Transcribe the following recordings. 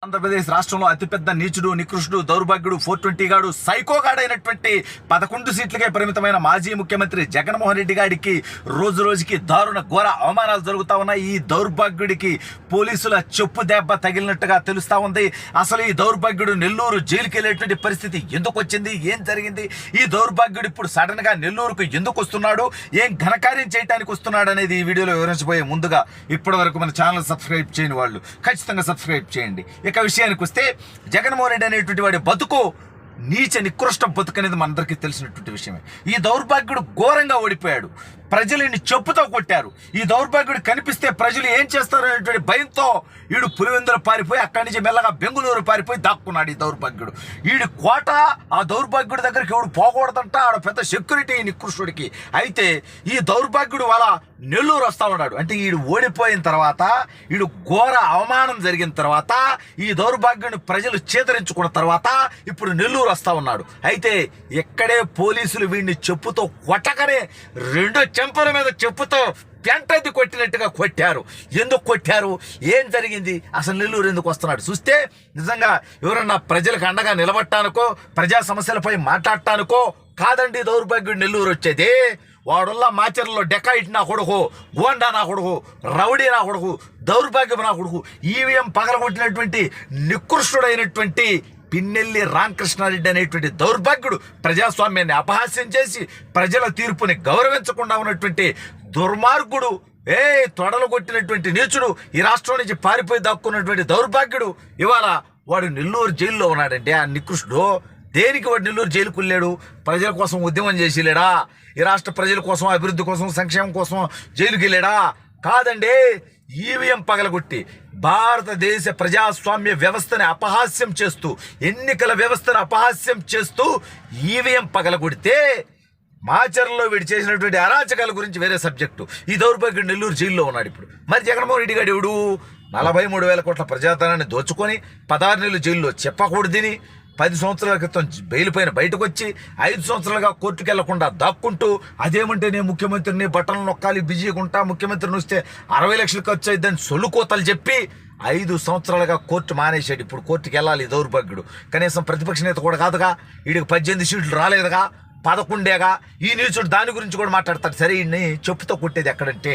ఆంధ్రప్రదేశ్ రాష్ట్రంలో అతిపెద్ద నీచుడు, నికృష్టుడు, దౌర్భాగ్యుడు, 420 గాడు, సైకోగాడైనటువంటి 11 సీట్లకే పరిమితమైన మాజీ ముఖ్యమంత్రి జగన్మోహన్ రెడ్డి గారికి రోజు రోజుకి దారుణ ఘోర అవమానాలు జరుగుతా ఉన్నాయి. ఈ దౌర్భాగ్యుడికి పోలీసుల చెప్పు దెబ్బ తగిలినట్టుగా తెలుస్తా ఉంది. అసలు ఈ దౌర్భాగ్యుడు నెల్లూరు జైలుకి వెళ్ళేటువంటి పరిస్థితి ఎందుకు వచ్చింది, ఏం జరిగింది, ఈ దౌర్భాగ్యుడు ఇప్పుడు సడన్ గా నెల్లూరుకు ఎందుకు వస్తున్నాడు, ఏం ఘనకార్యం చేయడానికి వస్తున్నాడు అనేది ఈ వీడియోలో వివరించబోయే ముందుగా ఇప్పటి వరకు మన ఛానల్ సబ్స్క్రైబ్ చేయని వాళ్ళు ఖచ్చితంగా సబ్స్క్రైబ్ చేయండి. ఇక విషయానికి వస్తే జగన్మోహన్ రెడ్డి అనేటువంటి వాడి బతుకు నీచ నికృష్ట బతుకు అనేది మనందరికీ తెలిసినటువంటి విషయమే. ఈ దౌర్భాగ్యుడు ఘోరంగా ఓడిపోయాడు. ప్రజలు చెప్పుతో కొట్టారు. ఈ దౌర్భాగ్యుడు కనిపిస్తే ప్రజలు ఏం చేస్తారు అనేటువంటి భయంతో వీడు పులివెందులు పారిపోయి అక్కడి నుంచి మెల్లగా బెంగుళూరు పారిపోయి దాక్కున్నాడు. ఈ దౌర్భాగ్యుడు వీడి కోట ఆ దౌర్భాగ్యుడి దగ్గరికి ఎవడు పోకూడదంట. ఆడ పెద్ద సెక్యూరిటీ నికృష్టుడికి. అయితే ఈ దౌర్భాగ్యుడు వాళ్ళ నెల్లూరు వస్తా ఉన్నాడు. అంటే వీడు ఓడిపోయిన తర్వాత, వీడు ఘోర అవమానం జరిగిన తర్వాత, ఈ దౌర్భాగ్యుడిని ప్రజలు చేతరించుకున్న తర్వాత ఇప్పుడు నెల్లూరు వస్తా ఉన్నాడు. అయితే ఎక్కడే పోలీసులు వీడిని చెప్పుతో కొట్టకనే రెండో చెంపల మీద చెప్పుతో పెంటది కొట్టినట్టుగా కొట్టారు. ఎందుకు కొట్టారు, ఏం జరిగింది, అసలు నెల్లూరు ఎందుకు వస్తున్నాడు చూస్తే నిజంగా ఎవరన్నా ప్రజలకు అండగా నిలబట్టానుకో, ప్రజా సమస్యలపై మాట్లాడటానికో కాదండి దౌర్భాగ్యుడు నెల్లూరు వచ్చేది. వాడుల్లా మాచర్లలో డెకాయిట్ నా కొడుకు, గోండా నా కొడుకు, రౌడీ నా కొడుకు, దౌర్భాగ్యం నా కొడుకు, ఈవీఎం పగలగొట్టినటువంటి నికృష్టుడైనటువంటి పిన్నెల్లి రామకృష్ణారెడ్డి అనేటువంటి దౌర్భాగ్యుడు ప్రజాస్వామ్యాన్ని అపహాస్యం చేసి ప్రజల తీర్పుని గౌరవించకుండా ఉన్నటువంటి దుర్మార్గుడు, తొడలు కొట్టినటువంటి నీచుడు, ఈ రాష్ట్రం నుంచి పారిపోయి దాక్కున్నటువంటి దౌర్భాగ్యుడు ఇవాళ వాడు నెల్లూరు జైల్లో ఉన్నాడంటే. ఆ నికృష్టుడు దేనికి వాడు నెల్లూరు జైలుకు వెళ్ళాడు? ప్రజల కోసం ఉద్యమం చేసిలేడా? ఈ రాష్ట్ర ప్రజల కోసం, అభివృద్ధి కోసం, సంక్షేమం కోసం జైలుకి వెళ్ళాడా? కాదండి. ఈవీఎం పగలగొట్టి భారతదేశ ప్రజాస్వామ్య వ్యవస్థని అపహాస్యం చేస్తూ, ఎన్నికల వ్యవస్థను అపహాస్యం చేస్తూ ఈవీఎం పగలగొడితే మాచర్లో వీడు చేసినటువంటి అరాచకాల గురించి వేరే సబ్జెక్టు. ఈ దౌర్భాగ్యుడు నెల్లూరు జైల్లో ఉన్నాడు ఇప్పుడు. మరి జగన్మోహన్ రెడ్డి గారు ఎవడు 43,000 కోట్ల ప్రజాధనాన్ని దోచుకొని 16 నెలలు జైల్లో చెప్పకూడదని 10 సంవత్సరాల క్రితం బెయిల్ పైన బయటకు వచ్చి 5 సంవత్సరాలుగా కోర్టుకు వెళ్లకుండా దాక్కుంటూ, అదేమంటే నేను ముఖ్యమంత్రిని బట్టలు నొక్కాలి, బిజీగా ఉంటా, ముఖ్యమంత్రిని వస్తే 60 లక్షలు ఖర్చు అయిద్దని సొల్లుకోతలు చెప్పి 5 సంవత్సరాలుగా కోర్టు మానేశాడు. ఇప్పుడు కోర్టుకు వెళ్ళాలి దౌర్భాగ్యుడు. కనీసం ప్రతిపక్ష నేత కూడా కాదుగా, వీడికి 18 సీట్లు రాలేదుగా, 11 ఈ నీచుడు దాని గురించి కూడా మాట్లాడతాడు. సరే ఈయన్ని చెప్పుతో కొట్టేది ఎక్కడంటే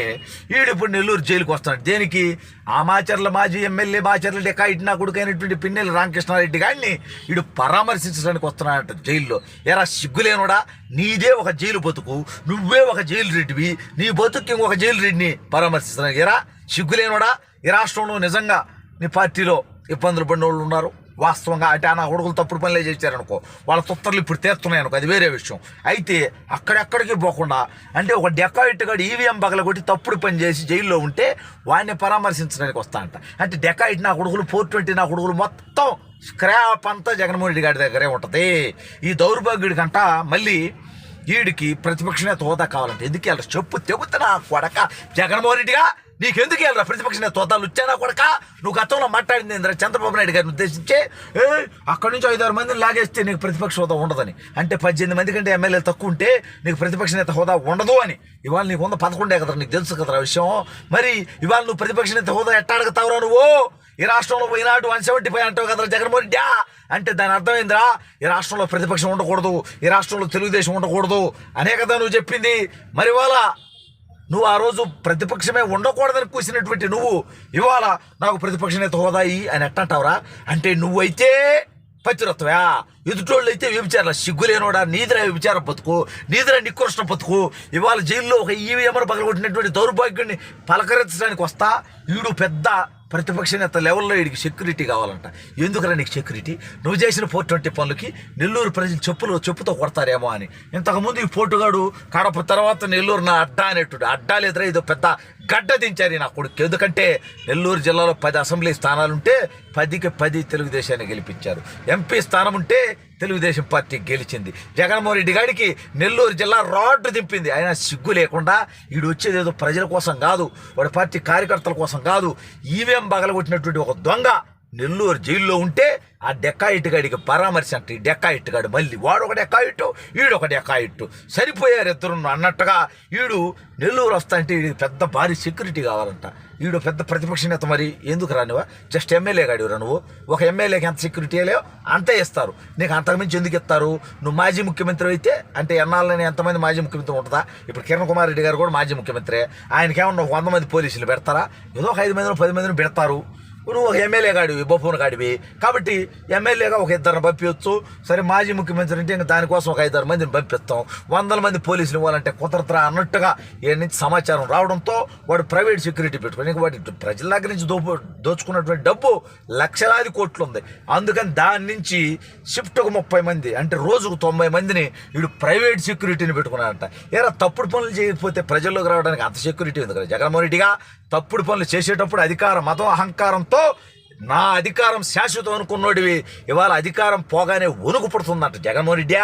వీడు ఇప్పుడు నెల్లూరు జైలుకి వస్తున్నాడు. దేనికి? ఆ మాచర్ల మాజీ ఎమ్మెల్యే, మాచర్ల డెకాయిట్ నా కొడుకైనటువంటి పిన్నెల్లి రామకృష్ణారెడ్డి గారిని వీడు పరామర్శించడానికి వస్తున్నాడంట జైల్లో. ఎరా సిగ్గులేనుడా, నీదే ఒక జైలు బతుకు, నువ్వే ఒక జైలు రెడ్డివి, నీ బతుకు ఇంకొక జైలు రెడ్డిని పరామర్శిస్తున్నాడు. ఎరా సిగ్గులేనుడా, ఈ రాష్ట్రంలో నిజంగా నీ పార్టీలో ఇబ్బందులు పడిన వాళ్ళు ఉన్నారు. వాస్తవంగా అంటే నా కొడుకులు తప్పుడు పనులే చేశారనుకో, వాళ్ళ తొత్తర్లు ఇప్పుడు తీరుతున్నాయి అనుకో, అది వేరే విషయం. అయితే అక్కడెక్కడికి పోకుండా అంటే ఒక డెకాయిట్ గాడు ఈవీఎం పగలగొట్టి తప్పుడు పని చేసి జైల్లో ఉంటే వాడిని పరామర్శించడానికి వస్తా అంట. అంటే డెకాయిట్ నా కొడుకులు, 420 నా కొడుకులు మొత్తం స్క్రాప్ అంతా జగన్మోహన్ రెడ్డి గారి దగ్గరే ఉంటుంది. ఈ దౌర్భాగ్యుడికంట మళ్ళీ వీడికి ప్రతిపక్ష నేత హోదా కావాలంటే ఎందుకు వెళ్ళరు చెప్పు తెగుతున్నా కొడక జగన్మోహన్ రెడ్డిగా, నీకెందుకు వెళ్ళరా ప్రతిపక్ష నేత హోదాలు వచ్చానా కొడక? నువ్వు గతంలో మాట్లాడింది ఏంద్రా చంద్రబాబు నాయుడు గారిని ఉద్దేశించి అక్కడి నుంచి 5-6 మందిని లాగేస్తే నీకు ప్రతిపక్ష హోదా ఉండదని, అంటే 18 మంది కంటే ఎమ్మెల్యేలు తక్కువ ఉంటే నీకు ప్రతిపక్ష నేత హోదా ఉండదు అని. ఇవాళ నీకు 11 కదా, నీకు తెలుసు కదరా విషయం. మరి ఇవాళ నువ్వు ప్రతిపక్ష నేత హోదా ఎట్లా అడుగుతావురా నువ్వు? ఈ రాష్ట్రంలో పోయినాడు 175 అంటావు కదరా జగన్మోహన్ రెడ్డి. అంటే దాని అర్థమైందిరా, ఈ రాష్ట్రంలో ప్రతిపక్షం ఉండకూడదు, ఈ రాష్ట్రంలో తెలుగుదేశం ఉండకూడదు అనే కదా నువ్వు చెప్పింది. మరి ఇవాళ నువ్వు ఆ రోజు ప్రతిపక్షమే ఉండకూడదని కూసినటువంటి నువ్వు ఇవాళ నాకు ప్రతిపక్ష నేత హోదా అని ఎట్టంటావురా? అంటే నువ్వైతే పతిరత్వయా, ఎదుటోళ్ళు అయితే వ్యభిచార సిగ్గులేనోడా, నీదిరా వ్యభిచార బతుకు, నీదిరా నికృష్ణ బతుకు. ఇవాళ జైల్లో ఒక ఈవీఎంను పగలగొట్టినటువంటి దౌర్భాగ్యుడిని పలకరించడానికి వస్తా, వీడు పెద్ద ప్రతిపక్ష నేత లెవెల్లో వీడికి సెక్యూరిటీ కావాలంట. ఎందుకురా నీకు సెక్యూరిటీ? నువ్వు చేసిన 420 పనులకి నెల్లూరు ప్రజలు చెప్పుతో కొడతారేమో అని. ఇంతకుముందు ఈ పోటుగాడు కడప తర్వాత నెల్లూరు నా అడ్డా అనేటుడు, అడ్డా లేదురా ఇదో పెద్ద గడ్డ దించారు నా కొడుకు. ఎందుకంటే నెల్లూరు జిల్లాలో 10 అసెంబ్లీ స్థానాలుంటే 10కి 10 తెలుగుదేశాన్ని గెలిపించారు. ఎంపీ స్థానం ఉంటే తెలుగుదేశం పార్టీ గెలిచింది. జగన్మోహన్ రెడ్డి గారికి నెల్లూరు జిల్లా రోడ్డు దింపింది. అయినా సిగ్గు లేకుండా వీడు వచ్చేది ఏదో ప్రజల కోసం కాదు, వాడి పార్టీ కార్యకర్తల కోసం కాదు, ఈవీఎం పగలగొట్టినటువంటి ఒక దొంగ నెల్లూరు జైల్లో ఉంటే ఆ డెక్కాయిట్టు గాడికి పరామర్శ అంటే ఈ డెక్కాయిట్టు గాడు మళ్ళీ వాడు ఒక డెక్కాయిట్టు ఈడొక డెక్కాయిట్టు సరిపోయారు ఇద్దరు అన్నట్టుగా ఈడు నెల్లూరు వస్తా అంటే వీడికి పెద్ద భారీ సెక్యూరిటీ కావాలంట. ఈడు పెద్ద ప్రతిపక్ష నేత, మరి ఎందుకు రానివా? జస్ట్ ఎమ్మెల్యే గాడిరా నువ్వు. ఒక ఎమ్మెల్యేకి ఎంత సెక్యూరిటీ లేవు అంతే ఇస్తారు నీకు, అంతకుమించి ఎందుకు ఇస్తారు? నువ్వు మాజీ ముఖ్యమంత్రి అయితే అంటే ఎన్నాళ్ళని ఎంతమంది మాజీ ముఖ్యమంత్రి ఉంటుందా? ఇప్పుడు కిరణ్ కుమార్ రెడ్డి గారు కూడా మాజీ ముఖ్యమంత్రి, ఆయనకేమన్నా 100 మంది పోలీసులు పెడతారా? ఏదో ఒక 5 మందిని 10 మందిని పెడతారు. నువ్వు ఒక ఎమ్మెల్యే గాడివి, బొప్పూన గాడివి కాబట్టి ఎమ్మెల్యేగా ఒక 2 పంపించవచ్చు. సరే మాజీ ముఖ్యమంత్రి అంటే ఇంకా దానికోసం ఒక 5-6 మందిని పంపిస్తాం. 100 మంది పోలీసులు ఇవ్వాలంటే కుదరతరా అన్నట్టుగా ఏ నుంచి సమాచారం రావడంతో వాడు ప్రైవేట్ సెక్యూరిటీ పెట్టుకుని వాటి ప్రజల దగ్గర నుంచి దోచుకున్నటువంటి డబ్బు లక్షలాది కోట్లు ఉంది. అందుకని దాని నుంచి షిఫ్ట్కు 30 మంది అంటే రోజుకు 90 మందిని వీడు ప్రైవేట్ సెక్యూరిటీని పెట్టుకున్నాడంట. ఏరా తప్పుడు పనులు చేయకపోతే ప్రజల్లోకి రావడానికి అంత సెక్యూరిటీ ఉంది కదా? జగన్మోహన్ రెడ్డిగా తప్పుడు పనులు చేసేటప్పుడు అధికారం మతం అహంకారంతో నా అధికారం శాశ్వతం అనుకున్నోడివి ఇవాళ అధికారం పోగానే వణుకు పుడుతుందంట జగన్మోహన్ రెడ్డి.